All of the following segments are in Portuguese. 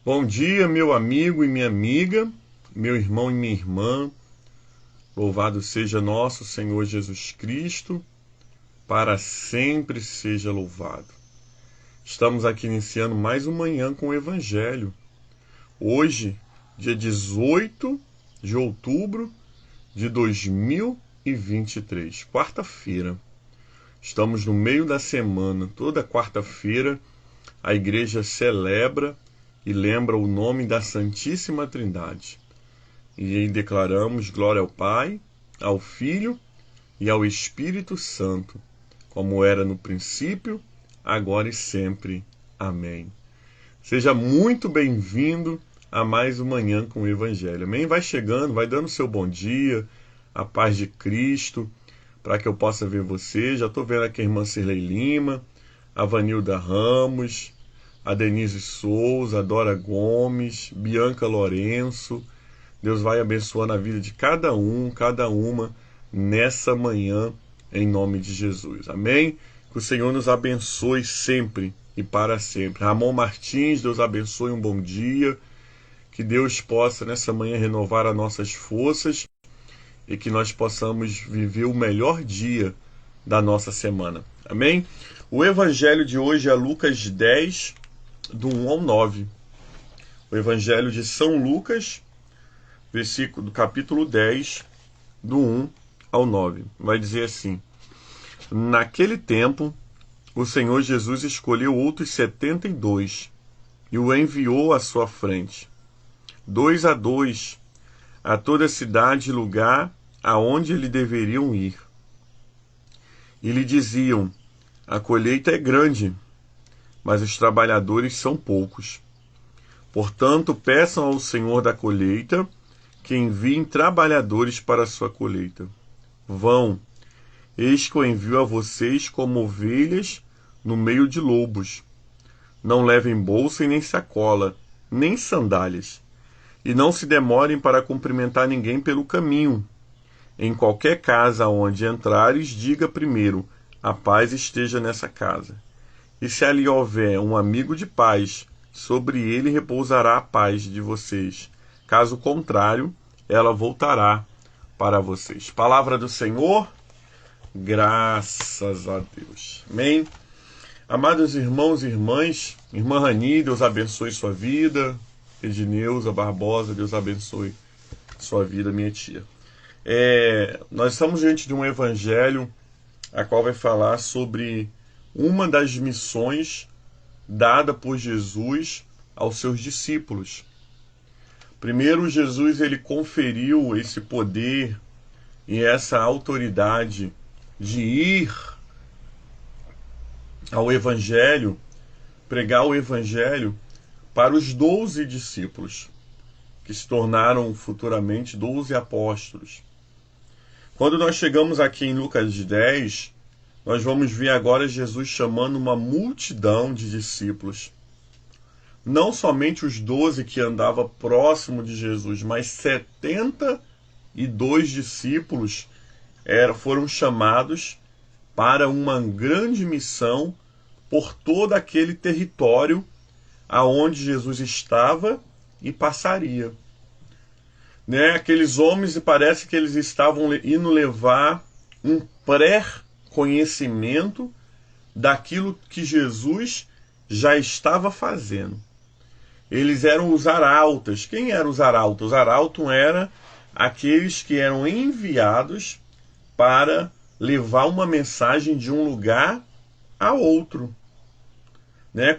Bom dia, meu amigo e minha amiga, meu irmão e minha irmã. Louvado seja nosso Senhor Jesus Cristo, para sempre seja louvado. Estamos aqui iniciando mais uma manhã com o Evangelho. Hoje, dia 18 de outubro de 2023, quarta-feira. Estamos no meio da semana. Toda quarta-feira a igreja celebra e lembra o nome da Santíssima Trindade. E aí declaramos glória ao Pai, ao Filho e ao Espírito Santo, como era no princípio, agora e sempre. Amém. Seja muito bem-vindo a mais uma manhã com o Evangelho. Amém? Vai chegando, vai dando seu bom dia, a paz de Cristo, para que eu possa ver você. Já estou vendo aqui a irmã Cirlei Lima, a Vanilda Ramos, a Denise Souza, a Dora Gomes, Bianca Lourenço. Deus vai abençoando a vida de cada uma, nessa manhã, em nome de Jesus. Amém? Que o Senhor nos abençoe sempre e para sempre. Ramon Martins, Deus abençoe, um bom dia. Que Deus possa, nessa manhã, renovar as nossas forças e que nós possamos viver o melhor dia da nossa semana. Amém? O Evangelho de hoje é Lucas 10, do 1 ao 9. O Evangelho de São Lucas, do capítulo 10, do 1 ao 9. Vai dizer assim: Naquele tempo, o Senhor Jesus escolheu outros 72 e o enviou à sua frente, 2 a 2, a toda cidade e lugar aonde eles deveriam ir. E lhe diziam: a colheita é grande, mas os trabalhadores são poucos. Portanto, peçam ao Senhor da colheita que enviem trabalhadores para a sua colheita. Vão, eis que eu envio a vocês como ovelhas no meio de lobos. Não levem bolsa e nem sacola, nem sandálias, e não se demorem para cumprimentar ninguém pelo caminho. Em qualquer casa onde entrares, diga primeiro: a paz esteja nessa casa. E se ali houver um amigo de paz, sobre ele repousará a paz de vocês. Caso contrário, ela voltará para vocês. Palavra do Senhor, graças a Deus. Amém? Amados irmãos e irmãs, irmã Rani, Deus abençoe sua vida. Edneuza Barbosa, Deus abençoe sua vida, minha tia. Nós estamos diante de um evangelho a qual vai falar sobre uma das missões dada por Jesus aos seus discípulos. Primeiro, Jesus ele conferiu esse poder e essa autoridade de ir ao Evangelho, pregar o Evangelho para os 12 discípulos, que se tornaram futuramente 12 apóstolos. Quando nós chegamos aqui em Lucas 10, nós vamos ver agora Jesus chamando uma multidão de discípulos. Não somente os 12 que andavam próximo de Jesus, mas 72 discípulos foram chamados para uma grande missão por todo aquele território aonde Jesus estava e passaria. Aqueles homens, parece que eles estavam indo levar um pré-conhecimento daquilo que Jesus já estava fazendo. Eles eram os arautas. Quem eram os arautas? Os arautos eram aqueles que eram enviados para levar uma mensagem de um lugar a outro.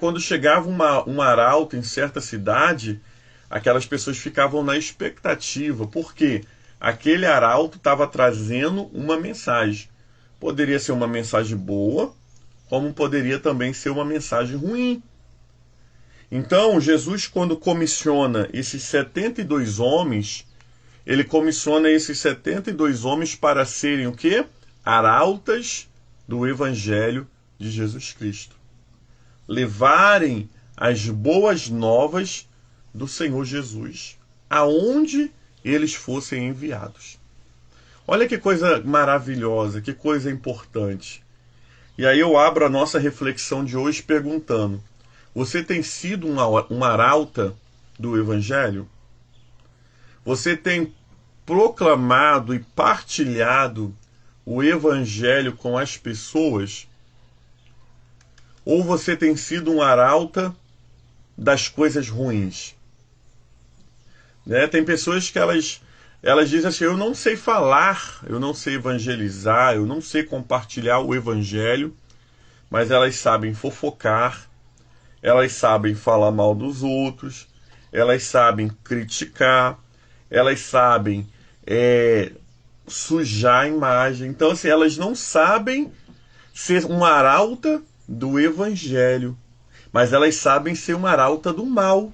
Quando chegava um arauto em certa cidade, aquelas pessoas ficavam na expectativa, porque aquele arauto estava trazendo uma mensagem. Poderia ser uma mensagem boa, como poderia também ser uma mensagem ruim. Então, Jesus, quando comissiona esses 72 homens, ele comissiona esses 72 homens para serem o quê? Arautas do Evangelho de Jesus Cristo. Levarem as boas novas do Senhor Jesus, aonde eles fossem enviados. Olha que coisa maravilhosa, que coisa importante. E aí eu abro a nossa reflexão de hoje perguntando: você tem sido uma arauta do Evangelho? Você tem proclamado e partilhado o Evangelho com as pessoas? Ou você tem sido um arauta das coisas ruins? Né? Tem pessoas que elas dizem assim: eu não sei falar, eu não sei evangelizar, eu não sei compartilhar o Evangelho, mas elas sabem fofocar, elas sabem falar mal dos outros, elas sabem criticar, elas sabem sujar a imagem. Então, assim, elas não sabem ser um arauta do Evangelho, mas elas sabem ser uma arauta do mal.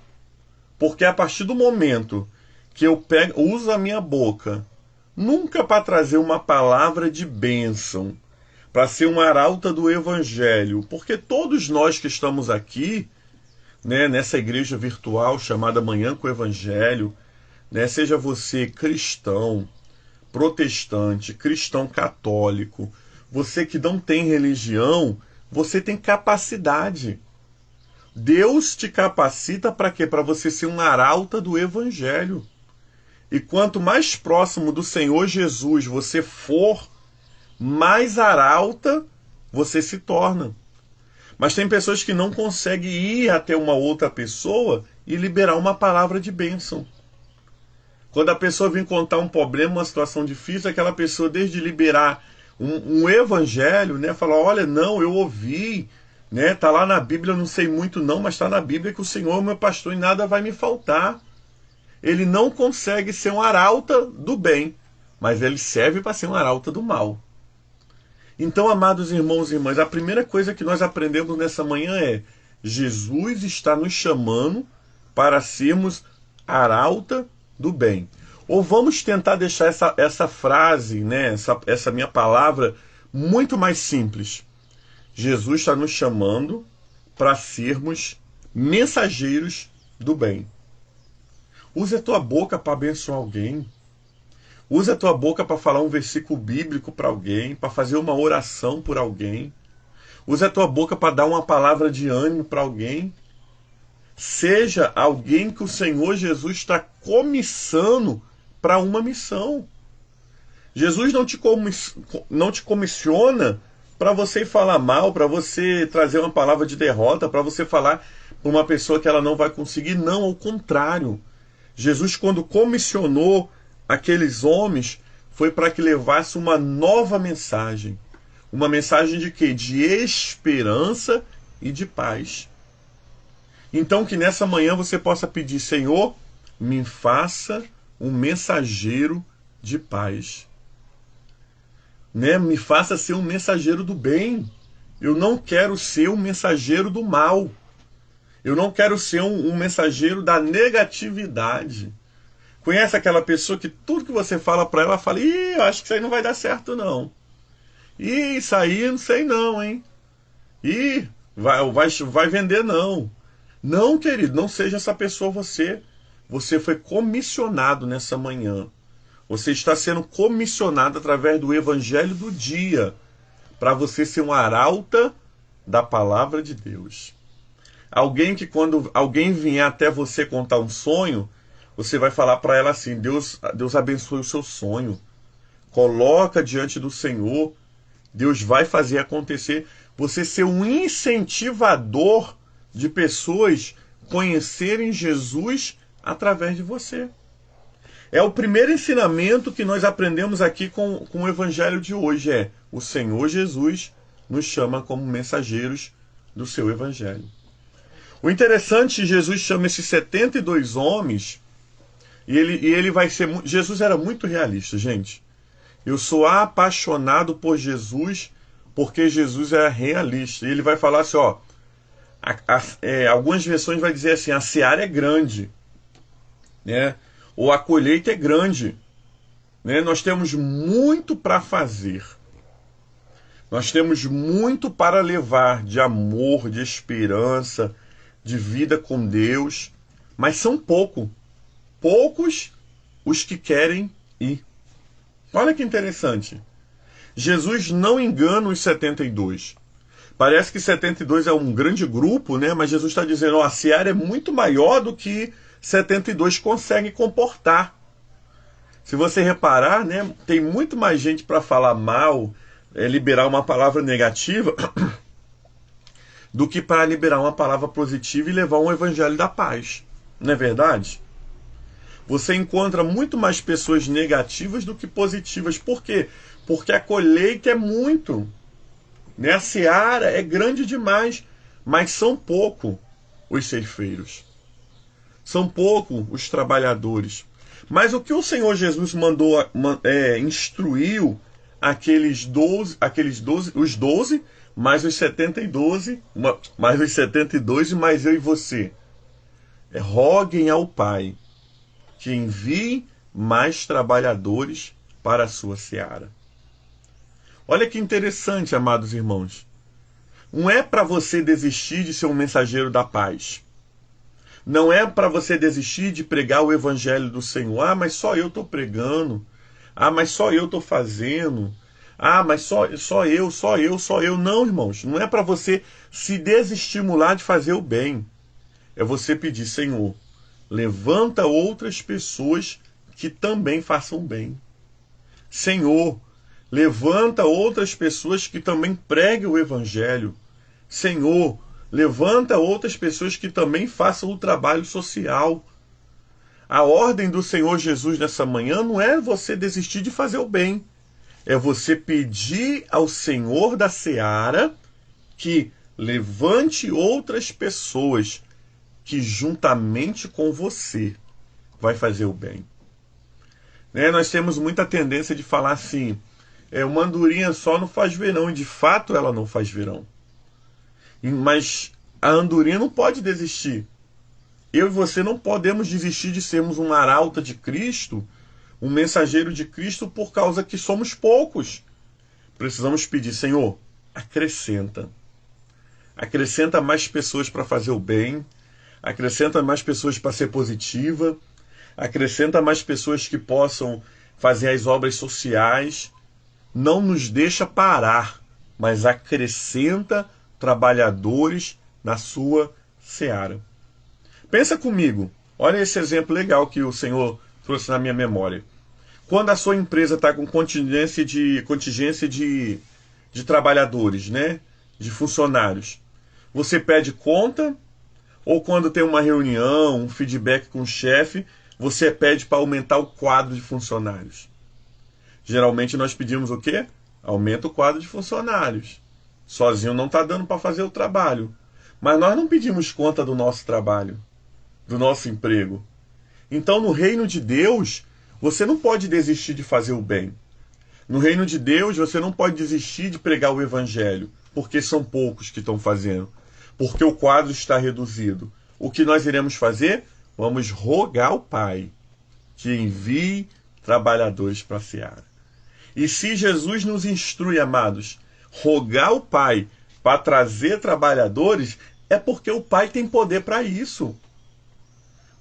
Porque a partir do momento que eu uso a minha boca, nunca para trazer uma palavra de bênção, para ser uma arauta do Evangelho, porque todos nós que estamos aqui, né, nessa igreja virtual chamada Manhã com o Evangelho, né, seja você cristão, protestante, cristão católico, você que não tem religião, você tem capacidade. Deus te capacita para quê? Para você ser um arauta do Evangelho. E quanto mais próximo do Senhor Jesus você for, mais arauta você se torna. Mas tem pessoas que não conseguem ir até uma outra pessoa e liberar uma palavra de bênção. Quando a pessoa vem contar um problema, uma situação difícil, aquela pessoa, desde liberar um evangelho, né, fala: olha, não, eu ouvi, né, tá lá na Bíblia, eu não sei muito não, mas está na Bíblia que o Senhor é meu pastor e nada vai me faltar. Ele não consegue ser um arauta do bem, mas ele serve para ser um arauta do mal. Então, amados irmãos e irmãs, a primeira coisa que nós aprendemos nessa manhã é: Jesus está nos chamando para sermos arauta do bem. Ou vamos tentar deixar essa frase, né, essa minha palavra, muito mais simples. Jesus está nos chamando para sermos mensageiros do bem. Use a tua boca para abençoar alguém. Use a tua boca para falar um versículo bíblico para alguém, para fazer uma oração por alguém. Use a tua boca para dar uma palavra de ânimo para alguém. Seja alguém que o Senhor Jesus está comissando para uma missão. Jesus não te comissiona para você falar mal, para você trazer uma palavra de derrota, para você falar para uma pessoa que ela não vai conseguir. Não, ao contrário. Jesus, quando comissionou aqueles homens, foi para que levasse uma nova mensagem. Uma mensagem de quê? De esperança e de paz. Então que nessa manhã você possa pedir: Senhor, me faça um mensageiro de paz. Né? Me faça ser um mensageiro do bem. Eu não quero ser um mensageiro do mal. Eu não quero ser um mensageiro da negatividade. Conhece aquela pessoa que tudo que você fala para ela, fala: ih, eu acho que isso aí não vai dar certo não. Ih, isso aí não sei não, hein. Ih, vai vender não. Não, querido, não seja essa pessoa você. Você foi comissionado nessa manhã. Você está sendo comissionado através do Evangelho do dia para você ser um arauta da palavra de Deus. Alguém que quando alguém vier até você contar um sonho, você vai falar para ela assim: Deus abençoe o seu sonho. Coloca diante do Senhor. Deus vai fazer acontecer. Você ser um incentivador de pessoas conhecerem Jesus através de você. É o primeiro ensinamento que nós aprendemos aqui com o Evangelho de hoje. É: o Senhor Jesus nos chama como mensageiros do seu Evangelho. O interessante, Jesus chama esses 72 homens e ele vai ser... Jesus era muito realista, gente. Eu sou apaixonado por Jesus porque Jesus é realista. E ele vai falar assim, ó... algumas versões vai dizer assim: a seara é grande, né? Ou a colheita é grande, né? Nós temos muito para fazer. Nós temos muito para levar de amor, de esperança, de vida com Deus, mas são poucos os que querem ir. Olha que interessante. Jesus não engana os 72. Parece que 72 é um grande grupo, né? Mas Jesus está dizendo: ó, a seara é muito maior do que 72 conseguem comportar. Se você reparar, né, tem muito mais gente para falar mal, liberar uma palavra negativa, do que para liberar uma palavra positiva e levar um evangelho da paz. Não é verdade? Você encontra muito mais pessoas negativas do que positivas. Por quê? Porque a colheita é muito. Né? A seara é grande demais, mas são pouco os ceifeiros. São pouco os trabalhadores. Mas o que o Senhor Jesus instruiu aqueles 12, os 12, mais os 72, mais os 72 e mais eu e você. Roguem ao Pai que envie mais trabalhadores para a sua seara. Olha que interessante, amados irmãos. Não é para você desistir de ser um mensageiro da paz. Não é para você desistir de pregar o evangelho do Senhor. Ah, mas só eu estou pregando. Ah, mas só eu estou fazendo. Ah, mas só eu. Não, irmãos. Não é para você se desestimular de fazer o bem. É você pedir, Senhor, levanta outras pessoas que também façam bem. Senhor, levanta outras pessoas que também preguem o evangelho. Senhor, levanta outras pessoas que também façam o trabalho social. A ordem do Senhor Jesus nessa manhã não é você desistir de fazer o bem. É você pedir ao Senhor da seara que levante outras pessoas que juntamente com você vai fazer o bem. Né? Nós temos muita tendência de falar assim, uma andorinha só não faz verão, e de fato ela não faz verão. Mas a andorinha não pode desistir. Eu e você não podemos desistir de sermos um arauta de Cristo, um mensageiro de Cristo, por causa que somos poucos. Precisamos pedir, Senhor, acrescenta. Acrescenta mais pessoas para fazer o bem, acrescenta mais pessoas para ser positiva, acrescenta mais pessoas que possam fazer as obras sociais. Não nos deixa parar, mas acrescenta trabalhadores na sua seara. Pensa comigo, olha esse exemplo legal que o Senhor trouxe na minha memória. Quando a sua empresa está com contingência de trabalhadores, né? De funcionários, você pede conta, ou quando tem uma reunião, um feedback com o chefe, você pede para aumentar o quadro de funcionários? Geralmente nós pedimos o quê? Aumenta o quadro de funcionários. Sozinho não está dando para fazer o trabalho. Mas nós não pedimos conta do nosso trabalho, do nosso emprego. Então, no reino de Deus, você não pode desistir de fazer o bem. No reino de Deus, você não pode desistir de pregar o evangelho, porque são poucos que estão fazendo, porque o quadro está reduzido. O que nós iremos fazer? Vamos rogar ao Pai que envie trabalhadores para a seara. E se Jesus nos instrui, amados, rogar ao Pai para trazer trabalhadores, é porque o Pai tem poder para isso.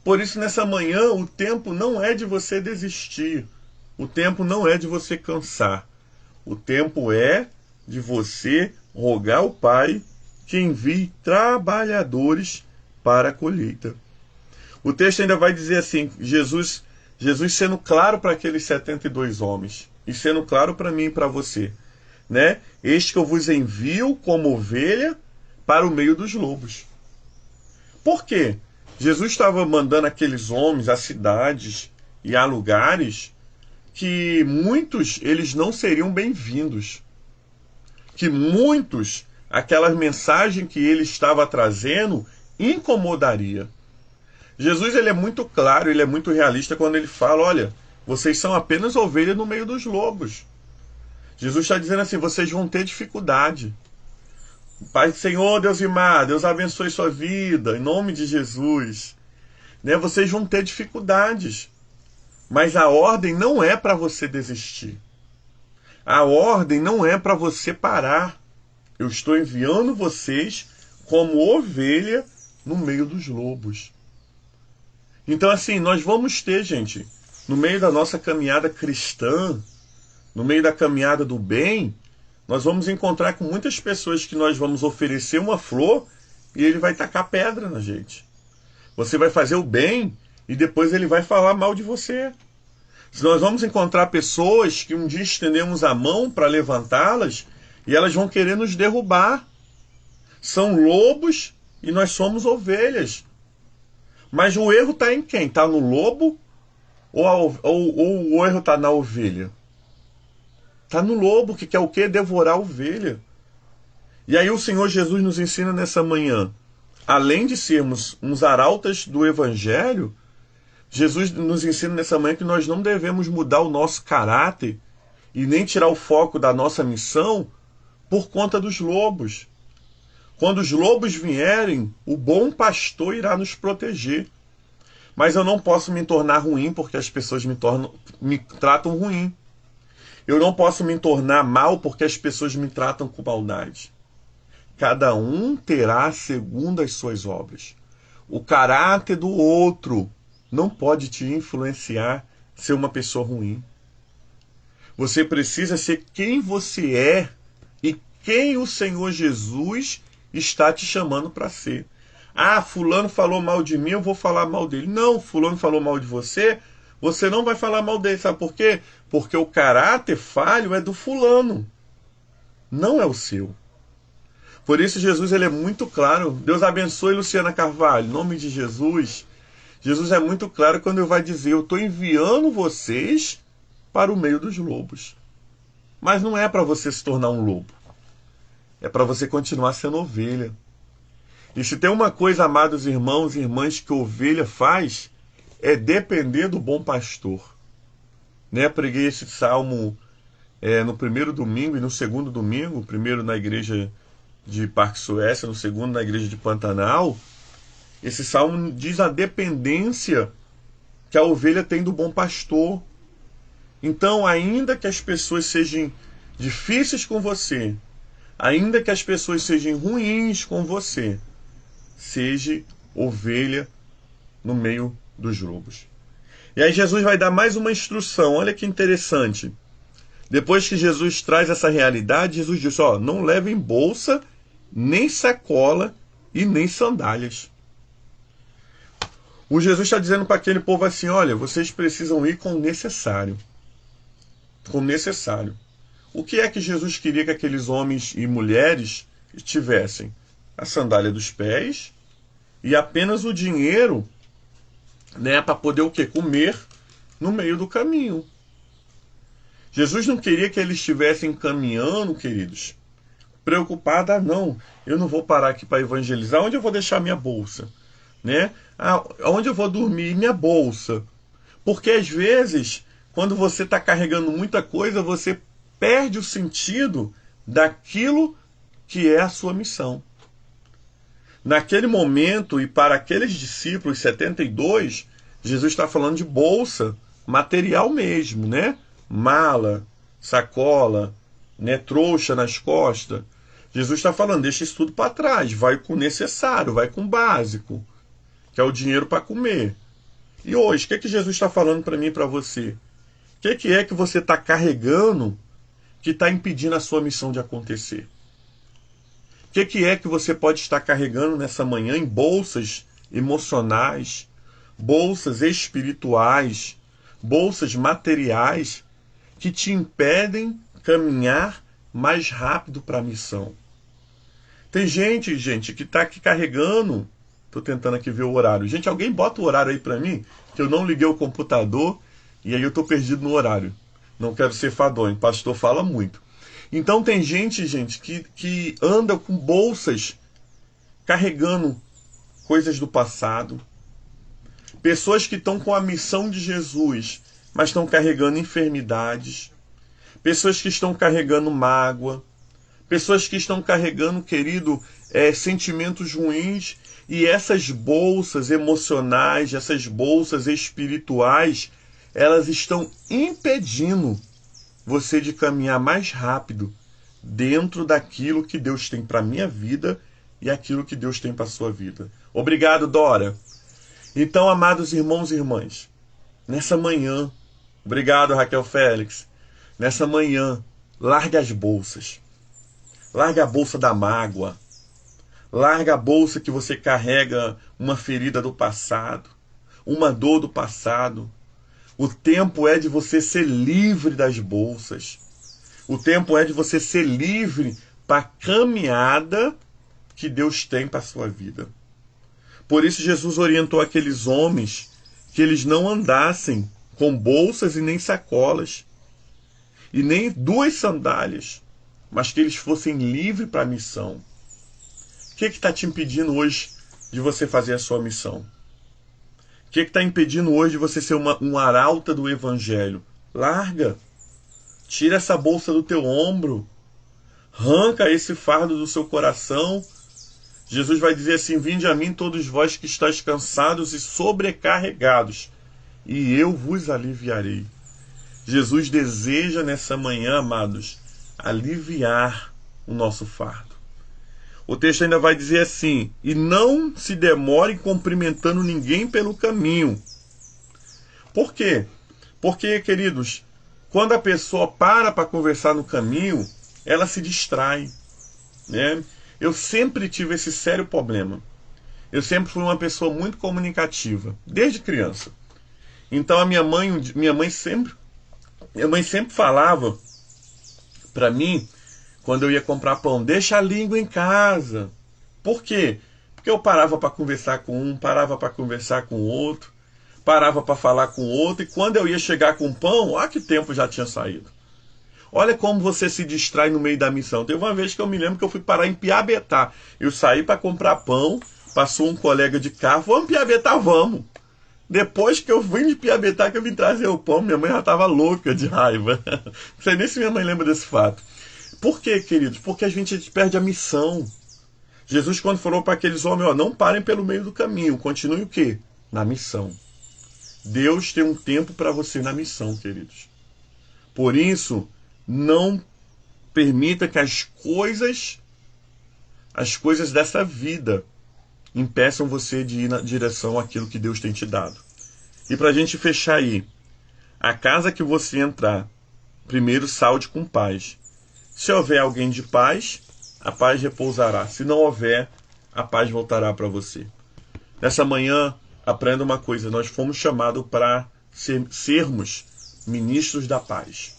Por isso, nessa manhã, o tempo não é de você desistir. O tempo não é de você cansar. O tempo é de você rogar ao Pai que envie trabalhadores para a colheita. O texto ainda vai dizer assim, Jesus sendo claro para aqueles 72 homens, e sendo claro para mim e para você, né? Este que eu vos envio como ovelha para o meio dos lobos. Por quê? Jesus estava mandando aqueles homens a cidades e a lugares que muitos eles não seriam bem-vindos. Que muitos, aquela mensagem que ele estava trazendo, incomodaria. Jesus ele é muito claro, ele é muito realista quando ele fala, olha, vocês são apenas ovelhas no meio dos lobos. Jesus está dizendo assim, vocês vão ter dificuldade. Pai, Senhor, Deus Imar, Deus abençoe sua vida, em nome de Jesus. Né? Vocês vão ter dificuldades. Mas a ordem não é para você desistir. A ordem não é para você parar. Eu estou enviando vocês como ovelha no meio dos lobos. Então, assim, nós vamos ter, gente, no meio da nossa caminhada cristã, no meio da caminhada do bem, nós vamos encontrar com muitas pessoas que nós vamos oferecer uma flor e ele vai tacar pedra na gente. Você vai fazer o bem e depois ele vai falar mal de você. Se nós vamos encontrar pessoas que um dia estendemos a mão para levantá-las e elas vão querer nos derrubar. São lobos e nós somos ovelhas. Mas o erro está em quem? Está no lobo ou o erro está na ovelha? Está no lobo, que quer o quê? Devorar a ovelha. E aí o Senhor Jesus nos ensina nessa manhã, além de sermos uns arautas do Evangelho, Jesus nos ensina nessa manhã que nós não devemos mudar o nosso caráter e nem tirar o foco da nossa missão por conta dos lobos. Quando os lobos vierem, o bom pastor irá nos proteger. Mas eu não posso me tornar ruim porque as pessoas me tratam ruim. Eu não posso me tornar mal porque as pessoas me tratam com maldade. Cada um terá segundo as suas obras. O caráter do outro não pode te influenciar ser uma pessoa ruim. Você precisa ser quem você é e quem o Senhor Jesus está te chamando para ser. Ah, fulano falou mal de mim, eu vou falar mal dele. Não, fulano falou mal de você, você não vai falar mal dele. Sabe por quê? Porque o caráter falho é do fulano, não é o seu. Por isso Jesus ele é muito claro. Deus abençoe Luciana Carvalho, em nome de Jesus. Jesus é muito claro quando ele vai dizer, eu estou enviando vocês para o meio dos lobos. Mas não é para você se tornar um lobo. É para você continuar sendo ovelha. E se tem uma coisa, amados irmãos e irmãs, que ovelha faz, é depender do bom pastor. Né? Preguei esse salmo no primeiro domingo e no segundo domingo, o primeiro na igreja de Parque Suécia, no segundo na igreja de Pantanal. Esse salmo diz a dependência que a ovelha tem do bom pastor. Então, ainda que as pessoas sejam difíceis com você, ainda que as pessoas sejam ruins com você, seja ovelha no meio dos lobos. E aí Jesus vai dar mais uma instrução. Olha que interessante. Depois que Jesus traz essa realidade, Jesus diz, não levem bolsa, nem sacola e nem sandálias. O Jesus está dizendo para aquele povo assim, olha, vocês precisam ir com o necessário. Com o necessário. O que é que Jesus queria que aqueles homens e mulheres tivessem? A sandália dos pés e apenas o dinheiro, né, para poder o quê? Comer no meio do caminho. Jesus não queria que eles estivessem caminhando, queridos, preocupados, não, eu não vou parar aqui para evangelizar, onde eu vou deixar minha bolsa? Né? Onde eu vou dormir? Minha bolsa. Porque às vezes, quando você está carregando muita coisa, você perde o sentido daquilo que é a sua missão. Naquele momento, e para aqueles discípulos, 72, Jesus está falando de bolsa, material mesmo, né? Mala, sacola, né? Trouxa nas costas. Jesus está falando, deixa isso tudo para trás, vai com o necessário, vai com o básico, que é o dinheiro para comer. E hoje, o que Jesus está falando para mim e para você? O que é que você está carregando que está impedindo a sua missão de acontecer? O que é que você pode estar carregando nessa manhã em bolsas emocionais, bolsas espirituais, bolsas materiais que te impedem caminhar mais rápido para a missão? Tem gente que está aqui carregando. Estou tentando aqui ver o horário. Gente, alguém bota o horário aí para mim, que eu não liguei o computador e aí eu estou perdido no horário. Não quero ser fadonho, o pastor fala muito. Então tem gente, que anda com bolsas carregando coisas do passado. Pessoas que estão com a missão de Jesus, mas estão carregando enfermidades. Pessoas que estão carregando mágoa. Pessoas que estão carregando, querido, sentimentos ruins. E essas bolsas emocionais, essas bolsas espirituais, elas estão impedindo você de caminhar mais rápido dentro daquilo que Deus tem para a minha vida e aquilo que Deus tem para a sua vida. Obrigado, Dora. Então, amados irmãos e irmãs, nessa manhã, obrigado, Raquel Félix, nessa manhã, larga as bolsas. Larga a bolsa da mágoa. Larga a bolsa que você carrega uma ferida do passado. uma dor do passado. O tempo é de você ser livre das bolsas. O tempo é de você ser livre para a caminhada que Deus tem para a sua vida. Por isso Jesus orientou aqueles homens que eles não andassem com bolsas e nem sacolas, e nem 2 sandálias, mas que eles fossem livres para a missão. O que está te impedindo hoje de você fazer a sua missão? O que está impedindo hoje de você ser um arauta do Evangelho? Larga. Tira essa bolsa do teu ombro. Arranca esse fardo do seu coração. Jesus vai dizer assim: vinde a mim todos vós que estáis cansados e sobrecarregados, e eu vos aliviarei. Jesus deseja nessa manhã, amados, aliviar o nosso fardo. O texto ainda vai dizer assim: e não se demore cumprimentando ninguém pelo caminho. Por quê? Porque, queridos, quando a pessoa para conversar no caminho, ela se distrai, né? Eu sempre tive esse sério problema. Eu sempre fui uma pessoa muito comunicativa, desde criança. Então a minha mãe sempre falava para mim, quando eu ia comprar pão: deixa a língua em casa. Por quê? Porque eu parava para conversar com um, parava para conversar com o outro, parava para falar com o outro, e quando eu ia chegar com o pão, olha que tempo já tinha saído. Olha como você se distrai no meio da missão. Teve uma vez que eu me lembro que eu fui parar em Piabetá. Eu saí para comprar pão, passou um colega de carro: vamos Piabetá, vamos. Depois que eu vim de Piabetá, que eu vim trazer o pão, minha mãe já estava louca de raiva. Não sei nem se minha mãe lembra desse fato. Por quê, queridos? Porque a gente perde a missão. Jesus, quando falou para aqueles homens: ó, não parem pelo meio do caminho, continue o quê? Na missão. Deus tem um tempo para você na missão, queridos. Por isso, não permita que as coisas dessa vida impeçam você de ir na direção àquilo que Deus tem te dado. E para a gente fechar aí: a casa que você entrar, primeiro saúde com paz. Se houver alguém de paz, a paz repousará. Se não houver, a paz voltará para você. Nessa manhã, aprenda uma coisa: nós fomos chamados para sermos ministros da paz.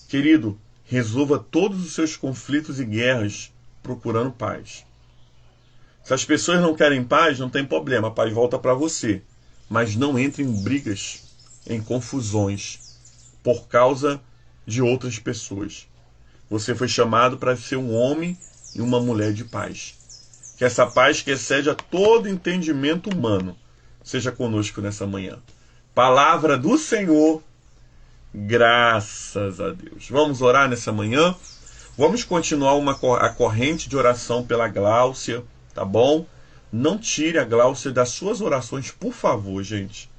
Querido, resolva todos os seus conflitos e guerras procurando paz. Se as pessoas não querem paz, não tem problema, a paz volta para você. Mas não entre em brigas, em confusões, por causa de outras pessoas. Você foi chamado para ser um homem e uma mulher de paz. Que essa paz que excede a todo entendimento humano seja conosco nessa manhã. Palavra do Senhor, graças a Deus. Vamos orar nessa manhã? Vamos continuar a corrente de oração pela Gláucia, tá bom? Não tire a Gláucia das suas orações, por favor, gente.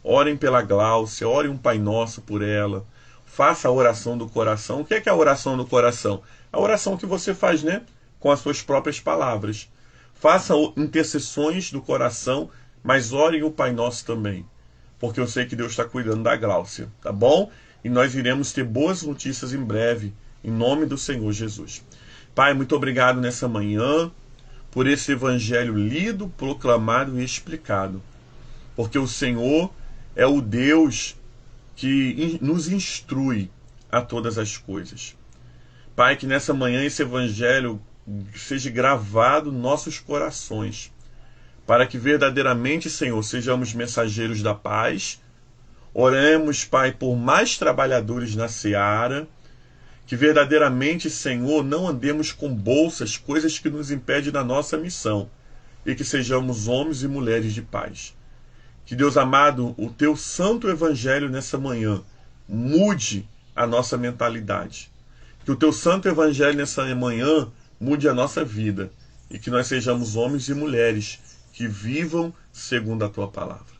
Orem pela Gláucia, orem um Pai Nosso por ela. Faça a oração do coração. O que é a oração do coração? A oração que você faz, né? Com as suas próprias palavras. Faça intercessões do coração, mas orem o Pai Nosso também. Porque eu sei que Deus está cuidando da Gláucia, tá bom? E nós iremos ter boas notícias em breve, em nome do Senhor Jesus. Pai, muito obrigado nessa manhã, por esse evangelho lido, proclamado e explicado. Porque o Senhor é o Deus que nos instrui a todas as coisas. Pai, que nessa manhã esse evangelho seja gravado nos nossos corações, para que verdadeiramente, Senhor, sejamos mensageiros da paz. Oremos, Pai, por mais trabalhadores na seara, que verdadeiramente, Senhor, não andemos com bolsas, coisas que nos impedem da nossa missão, e que sejamos homens e mulheres de paz. Que, Deus amado, o Teu santo evangelho nessa manhã mude a nossa mentalidade. Que o Teu santo evangelho nessa manhã mude a nossa vida, e que nós sejamos homens e mulheres que vivam segundo a Tua palavra.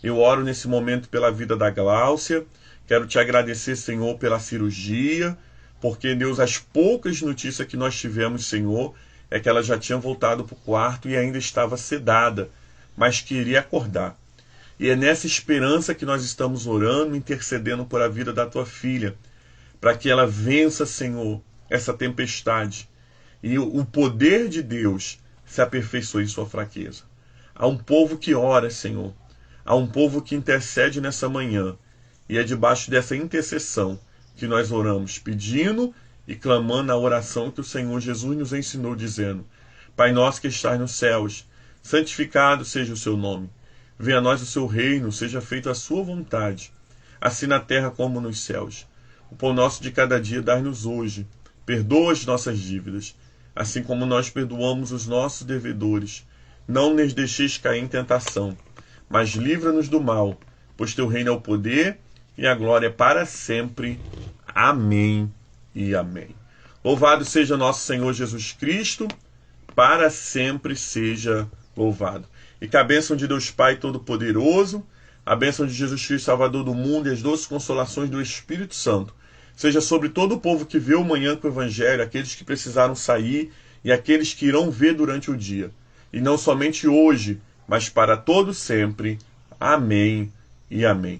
Eu oro nesse momento pela vida da Gláucia. Quero Te agradecer, Senhor, pela cirurgia, porque, Deus, as poucas notícias que nós tivemos, Senhor, é que ela já tinha voltado para o quarto e ainda estava sedada, mas queria acordar. E é nessa esperança que nós estamos orando, intercedendo por a vida da Tua filha, para que ela vença, Senhor, essa tempestade, e o poder de Deus se aperfeiçoe em sua fraqueza. Há um povo que ora, Senhor, Há um povo que intercede nessa manhã, e é debaixo dessa intercessão que nós oramos, pedindo e clamando a oração que o Senhor Jesus nos ensinou, dizendo: Pai nosso que estás nos céus, santificado seja o seu nome. Venha a nós o seu reino, seja feita a sua vontade, assim na terra como nos céus. O pão nosso de cada dia dai-nos hoje. Perdoa as nossas dívidas, assim como nós perdoamos os nossos devedores. Não nos deixeis cair em tentação, mas livra-nos do mal, pois teu reino é o poder e a glória para sempre. Amém e amém. Louvado seja nosso Senhor Jesus Cristo, para sempre seja louvado. E que a bênção de Deus Pai Todo-Poderoso, a bênção de Jesus Cristo, Salvador do mundo, e as doces consolações do Espírito Santo seja sobre todo o povo que vê o manhã com o Evangelho, aqueles que precisaram sair e aqueles que irão ver durante o dia. E não somente hoje, mas para todo sempre. Amém e amém.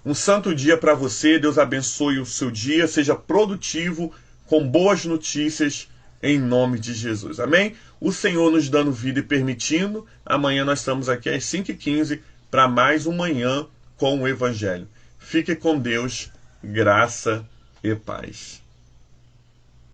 Um santo dia para você. Deus abençoe o seu dia. Seja produtivo, com boas notícias, em nome de Jesus. Amém? O Senhor nos dando vida e permitindo, amanhã nós estamos aqui às 5h15 para mais um Manhã com o Evangelho. Fique com Deus, graça e paz.